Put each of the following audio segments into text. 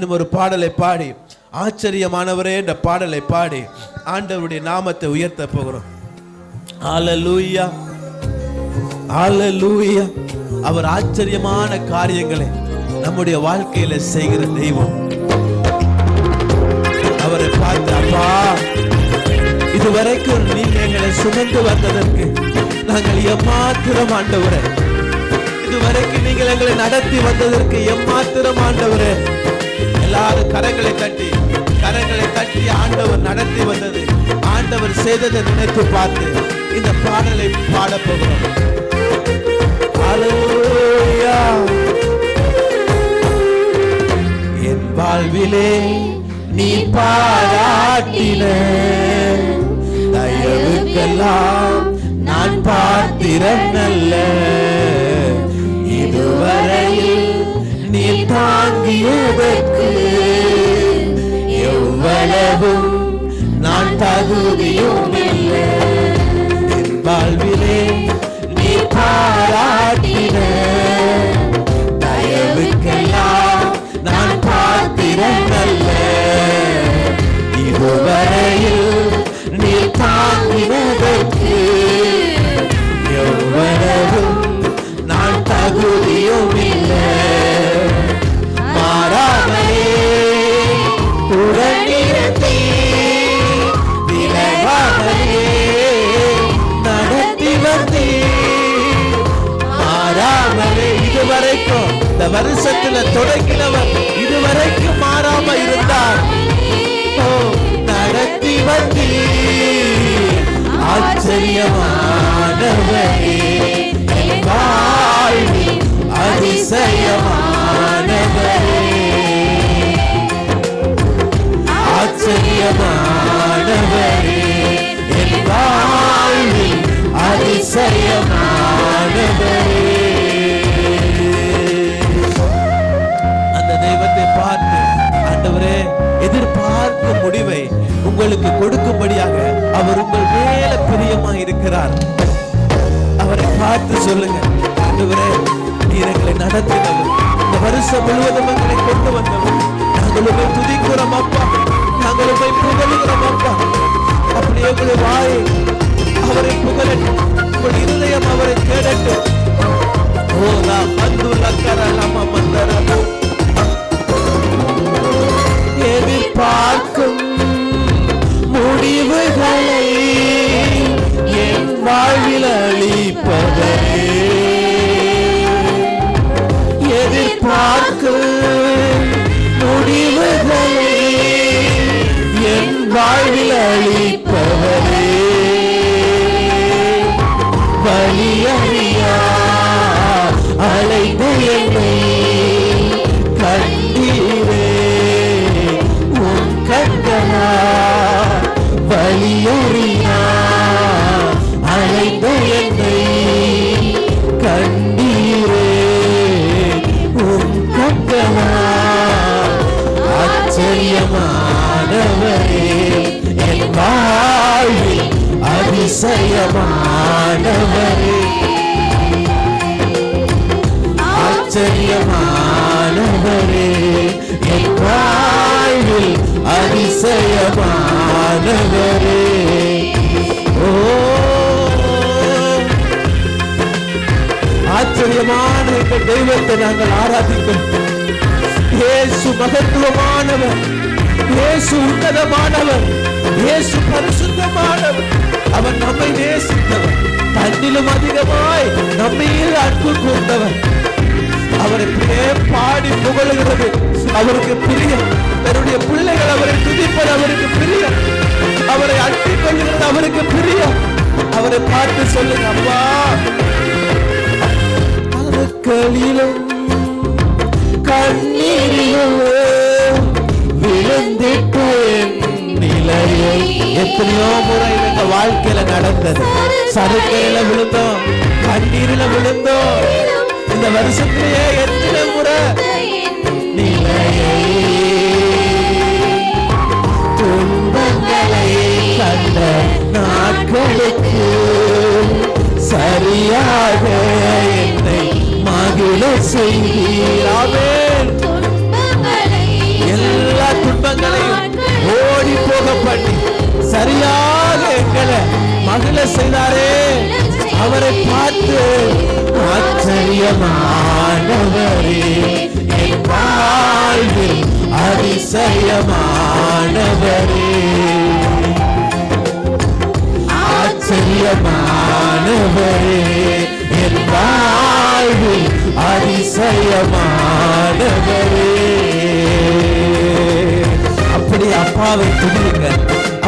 இன்னும் ஒரு பாடலை பாடி, ஆச்சரியமானவரே என்ற பாடலை பாடி ஆண்டவருடைய நாமத்தை உயர்த்த போகிறோம். ஹல்லேலூயா, ஹல்லேலூயா. அவர் ஆச்சரியமான காரியங்களை நம்முடைய வாழ்க்கையில செய்கிற தெய்வம். அவரை பார்த்து, அப்பா, இதுவரைக்கும் நீங்க எங்களை சுமந்து வந்ததற்கு நாங்கள் எம்மாத்திரம் ஆண்டவரே, இதுவரைக்கும் நீங்கள் எங்களை நடத்தி வந்ததற்கு எம்மாத்திரம் ஆண்டவரே. எல்லாரும் கரங்களை தட்டி ஆண்டவர் நடத்தி வந்தது, ஆண்டவர் செய்ததை நினைத்து பார்த்து இந்த பாடலை பாட போகிறோம். ஹல்லேலூயா. என் வாழ்விலே நீ பாராட்டின தயவுக்கெல்லாம் நான் பாத்திரம் நல்ல, இதுவரையில் நீ தாங்கியதற்கு எவ்வளவும் நான் தகுதியும் இல்லை. என் வாழ்விலே நீ பாராட்டின தயவுக்கெல்லாம் நான் பாத்திரம் நல்ல, இதுவரையில் நீ தாங்கினதற்கு எவ்வளவும் நான் தகுதியும் இல்லை. மாறாமலே உடனிருந்தே விலகாமலே நடத்தி வந்தே, மாறாமலே இதுவரைக்கும் இந்த வருஷத்துல தொடங்கினவர் இதுவரைக்கும் மாறாம இருந்தார். நடத்தி வந்தே ஆச்சரியமானவரே, வாழ்வில் அதிசயமானவரே, ஆச்சரியமானவரே, என் வாழ்வில் அதிசயமானவரே. அந்த தெய்வத்தை பார்த்து, ஆண்டவரே, எதிர்பார்க்கும் முடிவை உங்களுக்கு கொடுக்கும்படியாக அவர் உங்கள் மேல பிரியமா இருக்கிறார். அவரை பார்த்து சொல்லுங்க, ஆண்டவரே, நீர் எங்களை நடத்தினவர், இந்த வருஷம் முழுவதும் எங்களை கொண்டு வந்தவர், நாங்கள் உங்களை துதிக்கிறோம் அப்பா, நாங்கள் உங்களை புகழுகிறோம் அப்பா. அப்படியே உங்களுடைய வாயை அவரை புகழட்டும், உங்கள் இருதயம் அவரை தேடட்டும். ஓ நாம் வந்து லக்கரலாமா மந்தரலா. எதிர்பார்க்கும் முடிவுகளை என் வாழ்வில் அளிப்பவரே, எதிர்பார்க்கும் முடிவுகளை என் வாழ்வில் அளிப்பவரே, வலியறியா அலைந்த என்னை கண்டீரே, உன் கண்களா வலியறியா அலைந்த என்னை கண்டீரே, உன் கண்களா ஆச்சரியமானவரே, என் வாழ்வில் அதிசயமானவரே, ஆச்சரியமானவரே, என் வாழ்வில் அதிசயமானவரே. ஓ ஆச்சரியமான எங்கள் தெய்வத்தை நாங்கள் ஆராதிக்கிறோம். இயேசு மகத்துவமானவர், இயேசு உன்னதமானவர், இயேசு பரிசுத்தமானவர். அவர் நம்மை நேசித்தவர், தன்னிலும் அதிகமாய் நம்மையில் அன்பு கூர்ந்தவர். அவரை பாடி புகழுகிறது அவருக்கு பிரியம். தன்னுடைய பிள்ளைகள் அவரை துதிப்பது அவருக்கு பிரியம். அவரை அண்டிக் கொள்கிறது அவருக்கு பிரியம். அவரை பார்த்து சொல்லுங்க, அப்பா, கண்களிலும் கண்ணீரிலும் விழுந்திட்டு நிலையை எத்தனையோ முறை எங்க வாழ்க்கையில நடந்தது. சறுக்கையில விழுந்தோம், கண்ணீரில விழுந்தோம். இந்த வருஷத்திலேயே எத்தனை முறை நிலையை துன்பங்களை கண்ட நாட்களுக்கு சரியாக என்னை மகிழ செய்கிறாவே. சரியாக எங்களை மகிழ செய்தாரே, அவரை பார்த்து ஆச்சரியமானவரே, என் வாழ்வில் அதிசயமானவரே, ஆச்சரியமானவரே, என் வாழ்வில் அதிசயமானவரே. அப்படி அப்பாவை துதியுங்கள்,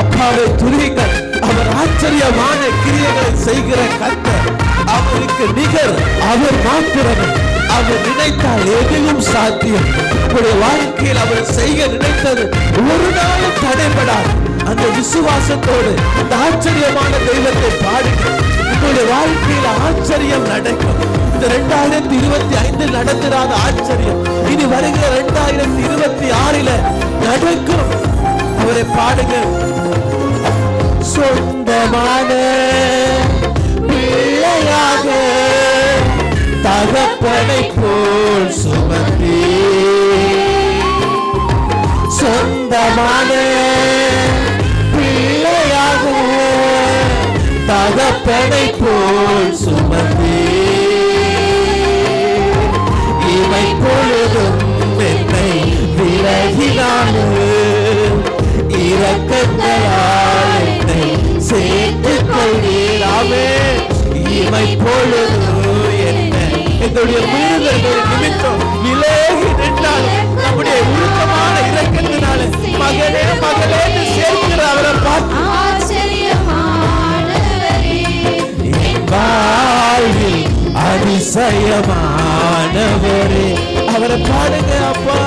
அப்பாவை துதியுங்கள். அவர் ஆச்சரியமான கிரியைகளை செய்கிற கர்த்தர், அவருக்கு நிகர் அவர் மாத்திரமே. அவர் நினைத்தால் எதுவும் சாத்தியம். உங்களுடைய வாழ்க்கையில் அவர் செய்ய நினைத்தது ஒரு நாளும் தடைபடாது. அந்த விசுவாசத்தோடு அந்த ஆச்சரியமான தெய்வத்தை பாடுங்கள். உங்களுடைய வாழ்க்கையில் ஆச்சரியம் நடக்கும். இந்த 2025 நடந்திராத ஆச்சரியம் இனி வருகிற 2026 நடக்கும். அவரை பாடுங்க. சொந்தமான பிள்ளையாக தகப்பனை போல் சுமந்தே, சொந்தமான பிள்ளையாக தகப்பனை போல் சுமந்தே, இவை பொழுதும் என்னை விலகினாலும் இரக்கங்களால் என்னை சேர்த்துக் கொள்கிறாவே. இவை பொழுதும் என்னை எங்களுடைய மீறுதல்கள் நிமித்தம் விலகி நின்றால் நம்முடைய உருக்கமான இரக்கத்தினால மகனே மகளே சேர்க்கிற அவரை பார்த்து என் வாழ்வில் அதிசயமானவரே. அவரை பாடுங்க. அப்பா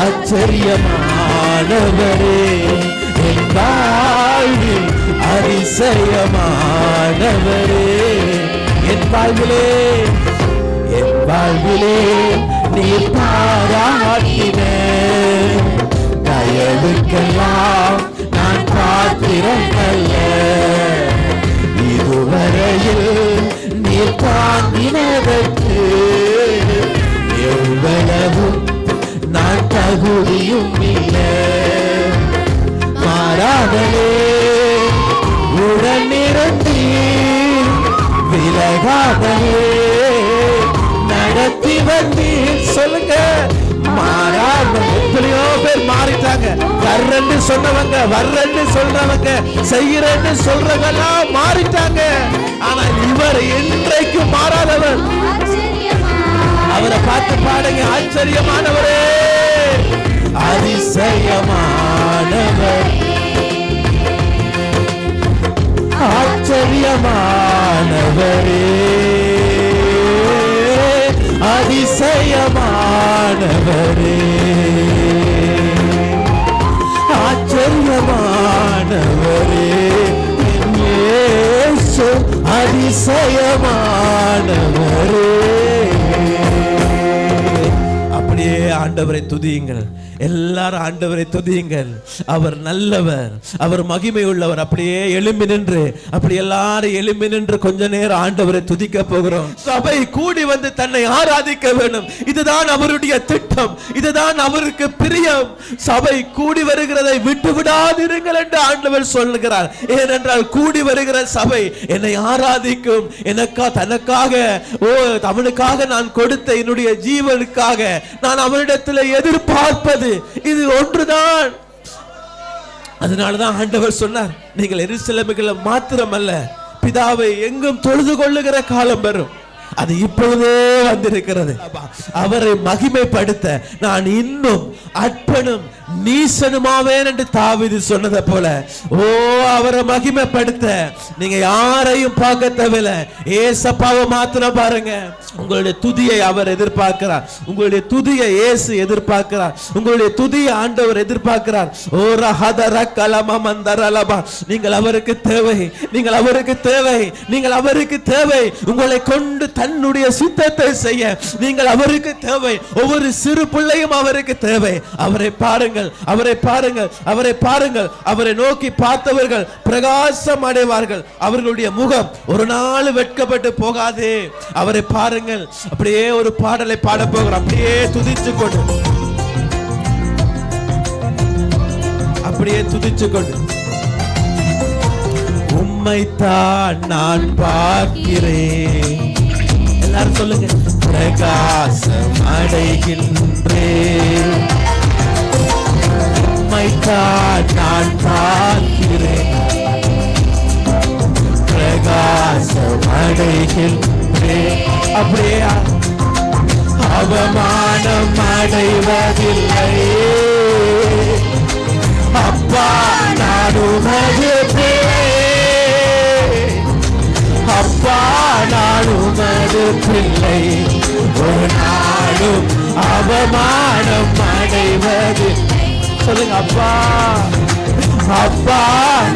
ஆச்சரியமானவரே, என் வாழ்வில் அதிசயமானவரே. என் வாழ்விலே, என் வாழ்விலே நீ பாராட்டின தயவுக்கெல்லாம் நான் பாத்திரம் அல்ல. இதுவரையில் நீ தாங்கினதற்கு எவ்வளவும் நான் தகுதியும் இல்லை. மாறாதலே உடனிருந்தி விலகாதலே நடத்தி வந்தீர். சொல்லுங்க. மாறாத எத்தனையோ பேர் மாறிட்டாங்க. வர்றன்னு சொன்னவங்க, வர்றன்னு சொல்றவங்க, செய்யறன்னு சொல்றவங்கெல்லாம் மாறிட்டாங்க. ஆனால் இவர் என்றைக்கு மாறாதவர். அவரை பார்த்து பாடுங்க. ஆச்சரியமானவரே, அதிசயமானவர், ஆச்சரியமானவரே, அதிசயமானவரே, ஆச்சரியமானவரே, இயேசு அதிசயமானவரே. அப்படியே ஆண்டவரை துதியுங்கள். எல்லாரும் ஆண்டவரை துதியுங்கள். அவர் நல்லவர், அவர் மகிமை உள்ளவர். அப்படியே எழும்பி நின்று, அப்படி எல்லாரும் எழும்பி நின்று கொஞ்ச நேரம் ஆண்டவரை துதிக்க போகிறோம். சபை கூடி வந்து தன்னை ஆராதிக்க வேண்டும். இதுதான் அவருடைய திட்டம், இதுதான் அவருக்கு பிரியம். சபை கூடி வருகிறதை விட்டு விடாதிருங்கள் என்று ஆண்டவர் சொல்லுகிறார். ஏனென்றால் கூடி வருகிற சபை என்னை ஆராதிக்கும். தனக்காக அவனுக்காக நான் கொடுத்த என்னுடைய ஜீவனுக்காக நான் அவனிடத்தில் எதிர்பார்ப்பது இது ஒன்றுதான். அதனாலதான் ஆண்டவர் சொன்னார், நீங்கள் எருசலேமில் மாத்திரமல்ல பிதாவை எங்கும் தொழுது கொள்ளுகிற காலம் வரும். அது இப்பொழுதே வந்திருக்கிறது. அவரை மகிமைப்படுத்த நான் இன்னும் அற்பனும் நீசனுமாவேன் என்று தாவீது சொன்னதை போல, அவரை மகிமைப்படுத்த நீங்க யாரையும் பார்க்க தேவையில்லை, ஏசப்பாவை மாத்திரம் பாருங்க. உங்களுடைய துதியை அவர் எதிர்பார்க்கிறார், உங்களுடைய துதியை இயேசு எதிர்பார்க்கிறார், உங்களுடைய துதியை ஆண்டவர் எதிர்பார்க்கிறார். நீங்கள் அவருக்கு தேவை, நீங்கள் அவருக்கு தேவை, நீங்கள் அவருக்கு தேவை. உங்களை கொண்டு தன்னுடைய சித்தத்தை செய்ய நீங்கள் அவருக்கு தேவை. ஒவ்வொரு சிறு பிள்ளையும் அவருக்கு தேவை. அவரை பாருங்கள், அவரை பாருங்கள், அவரை பாருங்கள். அவரை நோக்கி பார்த்தவர்கள் பிரகாசம் அடைவார்கள். அவர்களுடைய முகம் ஒரு நாள் வெட்கப்பட்டு போகாது. அவரை பாருங்கள். அப்படியே ஒரு பாடலை பாட போகிறோம். அப்படியே துதிச்சு கொண்டு, அப்படியே துதிச்சு கொண்டு உம்மைத்தான் நான் பார்க்கிறேன். எல்லாரும் சொல்லுங்க. பிரகாசம் அடைகின்றேன், உம்மைத்தான் நான் பார்க்கிறேன். பிரகாசம் அடைகின்றேன். அப்படியே அவமானம் அடைவதில்லை. அப்பா நான் உமது பிள்ளை, அப்பா நான் உமது பிள்ளை. ஒரு நாளும் அவமானம் அடைவது. சொல்லுங்க. அப்பா அப்பா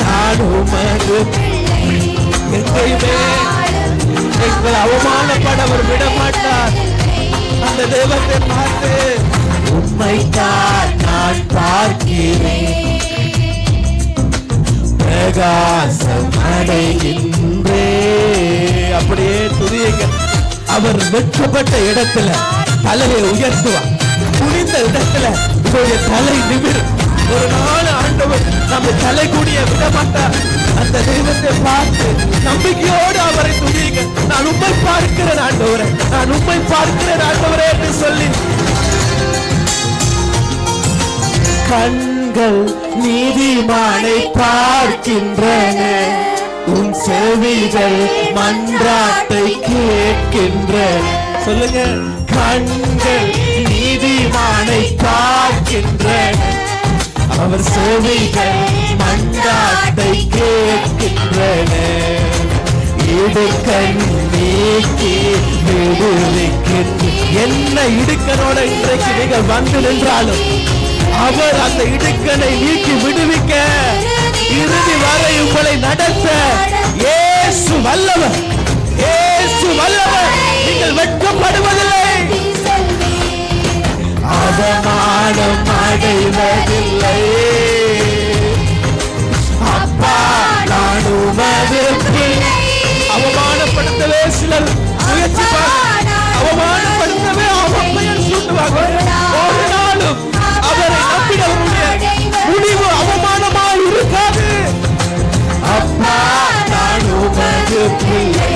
நான் உமது எங்கேயுமே எங்களை அவமானப்பட அவர் விட மாட்டார். அந்த தெய்வத்தை பார்த்து உம்மைத்தான் நான் பார்க்கிறேன், பிரகாசம் அடைகின்றேன். அப்படியே துதியுங்க. அவர் வெட்கப்பட்ட இடத்துல தலையை உயர்த்துவார், குனிந்த இடத்துல உங்களுடைய தலை நிமிரும். ஒரு நாள் ஆண்டவர் நம்ம தலை குனிய விட மாட்டார். அந்த தெய்வத்தை பார்த்து நம்பிக்கையோடு அவரை துதியுங்க. நான் உம்மை பார்க்கிறேன் ஆண்டவரே, நான் உம்மை பார்க்கிறேன் ஆண்டவரே என்று சொல்லி. கண்கள் நீதிமானை பார்க்கின்றன, உன் செவிகள் மன்றாட்டை கேட்கின்றன. சொல்லுங்க. கண்கள் நீதிமானை பார்க்கின்றன, அவர் செவிகள் மன்றாட்டை கேட்கின்றன. இடுக்கண் நீக்கி விடுவிக்கின்ற. என்ன இடுக்கனோட இன்றைக்கு நீங்கள் வந்து நின்றாலும் அவர் அந்த இடுக்கனை நீக்கி விடுவிக்க, இறுதி வரை உங்களை நடத்த இயேசு வல்லவர், இயேசு வல்லவர். நீங்கள் வெட்கப்படுவதில்லை, அவமானம் அடைவதில்லை. அப்பா நான் உமது பிள்ளை. அவமானப்படுத்தவே சிலர் முயற்சிப்பாங்க, அவமானப்படுத்தவே அவர் பெயர் சூட்டுவாங்க. ஒரு நாளும் அவரை நம்பினவருடைய முடிவு அவமானமாக இருக்காது. அப்பா நான் உமது பிள்ளை,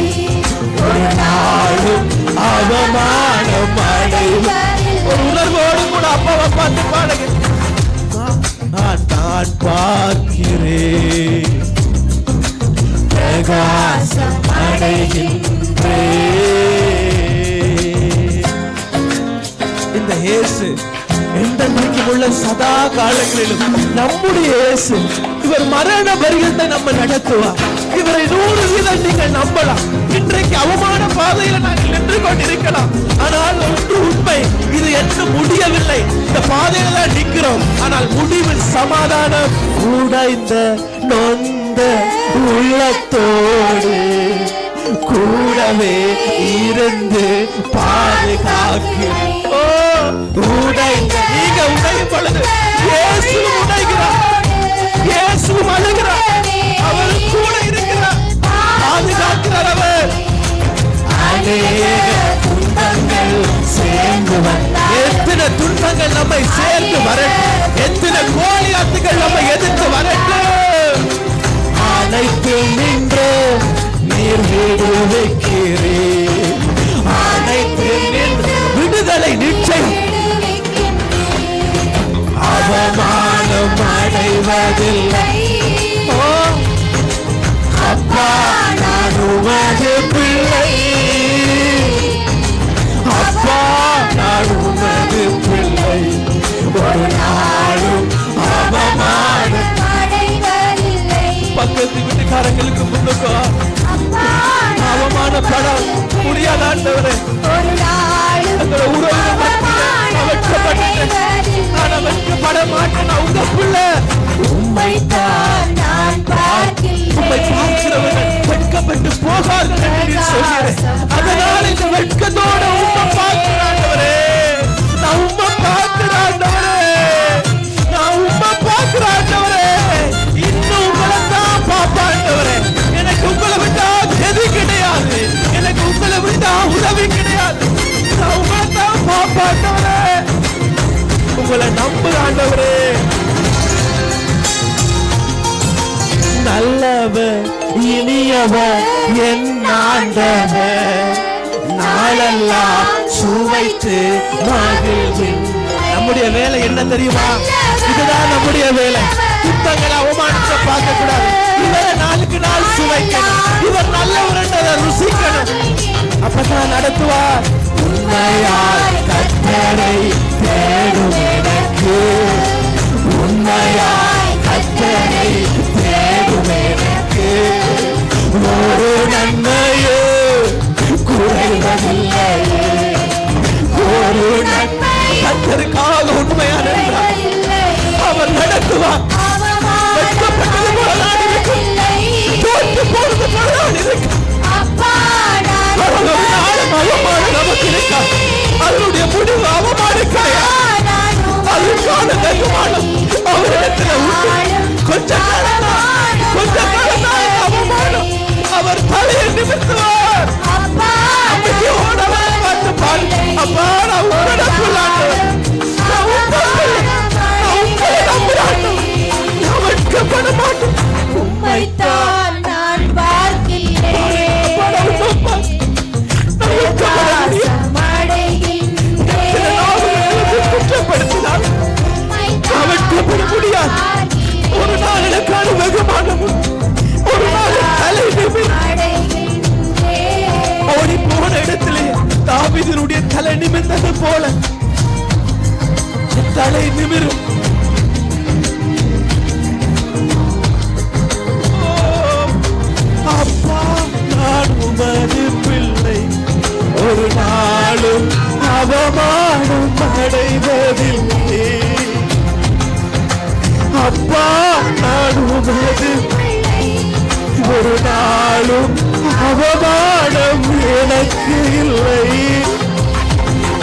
ஒரு நாளும் அவமானம் அடைவதில்லை. ஒரு உணர்வோடு கூட அப்பாவை பார்த்து பாடுங்க. நான் பார்க்கிறேன், பிரகாசம் அடைகின்றேன். இந்த இயேசு என்றென்றைக்கும் உள்ள சதா காலங்களிலும் நம்முடைய இயேசு. இவர் மரண பரியத்தை நம்ம நடத்துவார். இவரை 100% நீங்கள் நம்பலாம். இன்றைக்கு அவமான பாதையில நாங்கள் நின்று கொண்டிருக்கலாம், ஆனால் ஒன்று உண்மை, இது என்ன முடியவில்லை. இந்த பாதையில தான் நிற்கிறோம், ஆனால் முடிவில் சமாதானம். உடைந்த நொந்த உள்ளத்தோடு கூடவே இருந்து பாதுகாக்கிறேன். உடைந்த நீங்க உடையும் பொழுது இயேசு உடைகிறார், இயேசு அழுகிறார், அவர் கூட இருக்கிறார், பாதுகாக்கிறார். அவர் அநேக துன்பங்கள் சேர்ந்து வந்தார். எத்தனை துன்பங்கள் நம்மை சேர்ந்து வரட்டும், எத்தனை கோலியாத்துகள் நம்மை எதிர்த்து வரட்டும், அனைத்தும் நின்று நீர் விடுவிக்கிறீர். அனைத்தும் நின்று விடுதலை நிச்சயம். அவமானம் அடைவதில்லை. அப்பா நான் உமது பிள்ளை, அப்பா நான் உமது பிள்ளை. ஒரு நாளும் அவமானம் அடைவதில்லை. பக்கத்து வீட்டுக்காரங்களுக்கு முன்னுக்கோ அவமானப்பட முடியாத ஆண்டவரே, அந்த உறவுகள் நான் வெட்கப்பட மாட்டேன். உங்க பிள்ளை உம்மைத்தான் நான் பார்க்கிறேன். உம்மை பார்க்கிறவர்கள் வெட்கப்பட்டு போகார்கள் என்று சொல்கிறேன். அதனால் இந்த வெட்கத்தோட உம்மை பார்க்கிறாண்டவரே, நான் உம்மை பார்க்கிறாண்டவரே, நான் உம்மை பார்க்கிறாண்டவரே. இன்னும் உங்களை தான் பாப்பாண்டவரே. எனக்கு உங்களை விட்டா எது கிடையாது, எனக்கு உங்களை விட்டா உதவி கிடையாது. நான் உங்களை தான் பாப்பாண்டவரே, உங்களை நம்புகிறாண்டவரே. நல்லவர் இனியவர் என் ஆண்டவர், நாளெல்லாம் சுவைத்து மகிழ்வேன். நம்முடைய வேலை என்ன தெரியுமா? இதுதான் நம்முடைய வேலை. துன்பங்களை அவமானத்தை பார்க்க கூடாது. இவரை நாளுக்கு நாள் சுவைக்கணும். இவர் நல்லவர் என்றதை ருசிக்கணும். அப்பதான் நடத்துவார். உண்மையாய் கர்த்தரை தேடும் எனக்கு, உண்மையாய் கர்த்தரை தேடும் எனக்கு ஒரு நன்மையோ குறைவதில்லையே, ஒரு நன்மை கர்த்தருக்காக உண்மையான அவர் நடத்துவார். வெட்கப்பட்டது போல நான் இருக்கும், தோற்று போறது போல நான் இருக்கும். அவமானம் நமக்கு இருக்கா? அதனுடைய முடிவு அவமானம் கிடையாது. அதற்கான வெகுமானம் அவரிடத்தில் உண்டு. கொஞ்ச காலம் அவமானம் அவர் தலையை நிமித்துவார். பார்த்து பாரு, அப்பா நான் உங்களிடக்குள்ளாண்டவர், நான் உங்களை நம்புறாண்டவர், நான் வெட்கப்பட மாட்டேன். உம்மைத்தான் நான் பார்க்கிறேன். ஒரு நாள் எனக்கான வெகுமானமும், ஒரு நாள் தலை ஓடி போன இடத்திலே தாவீதினுடைய தலை நிமிர்ந்தது போல தலை நிமிரும். அப்பா நான் உமது பிள்ளை, ஒரு நாளும் அவமானம் அடைவதில்லை. அப்பா நான் உமது, ஒரு நாளும் அவமானம் எனக்கு இல்லை.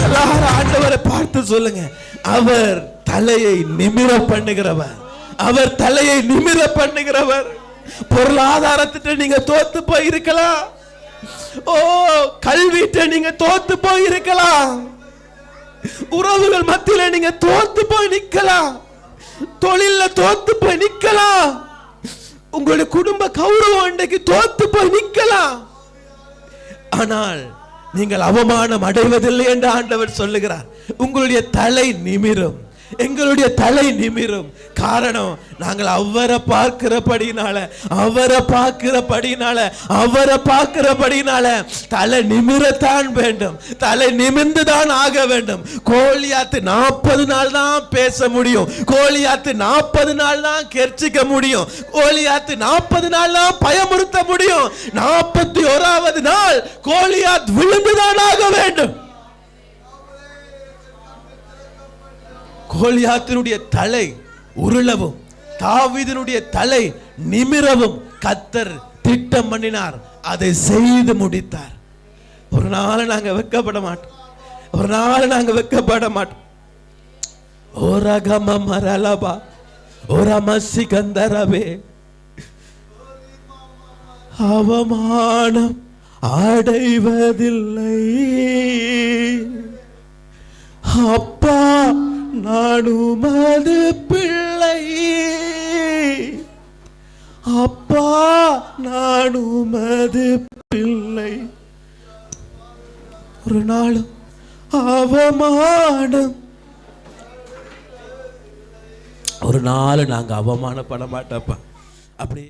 எல்லாரும் ஆண்டவரை பார்த்து சொல்லுங்க, அவர் தலையை நிமிர பண்ணுகிறவர், அவர் தலையை நிமிர பண்ணுகிறவர். பொருளாதாரத்திட்ட நீங்க தோத்து போய் இருக்கலாம், ஓ கல்விட்ட நீங்க தோத்து போய் இருக்கலாம், உறவுகள் மத்தியில நீங்க தோத்து போய் நிக்கலாம், தொழில தோத்து போய் நிக்கலாம், உங்களுடைய குடும்ப கௌரவம் இன்றைக்கு தோத்து போய் நிக்கலாம். ஆனால் நீங்கள் அவமானம் அடைவதில்லை என்று ஆண்டவர் சொல்லுகிறார். உங்களுடைய தலை நிமிரும், எங்களுடைய தலை நிமிரும். காரணம், நாங்கள் அவரை பார்க்கிறபடினால, அவரை பார்க்கிறபடினால, அவரை பார்க்கிறபடினால தலை நிமிரத்தான் வேண்டும், தலை நிமிர்ந்துதான் ஆக வேண்டும். கோலியாத்து 40 நாள் தான் பேச முடியும், கோலியாத்து 40 நாள் தான் கெர்ச்சிக்க முடியும், கோலியாத்து 40 நாள் தான் பயமுறுத்த முடியும். 41வது நாள் கோலியாத் விழுந்துதான் ஆக வேண்டும். கோலியாத்தினுடைய தலை உருளவும், தாவீதினுடைய தலை நிமிரவும் கர்த்தர் திட்டம் பண்ணினார், அதை செய்து முடித்தார். ஒரு நாள் நாங்க வெட்கப்பட மாட்டோம், ஒரு நாள் நாங்க வெட்கப்பட மாட்டோம். ஓரகம மரலபா ஓரமசி கந்தரவே, அவமானம் அடைவதில்லை. அப்பா நான் உமது பிள்ளை, அப்பா நான் உமது பிள்ளை, ஒரு நாளும் அவமானம், ஒரு நாள் நாங்க அவமானப்பட மாட்டோம்ப்பா. அப்படி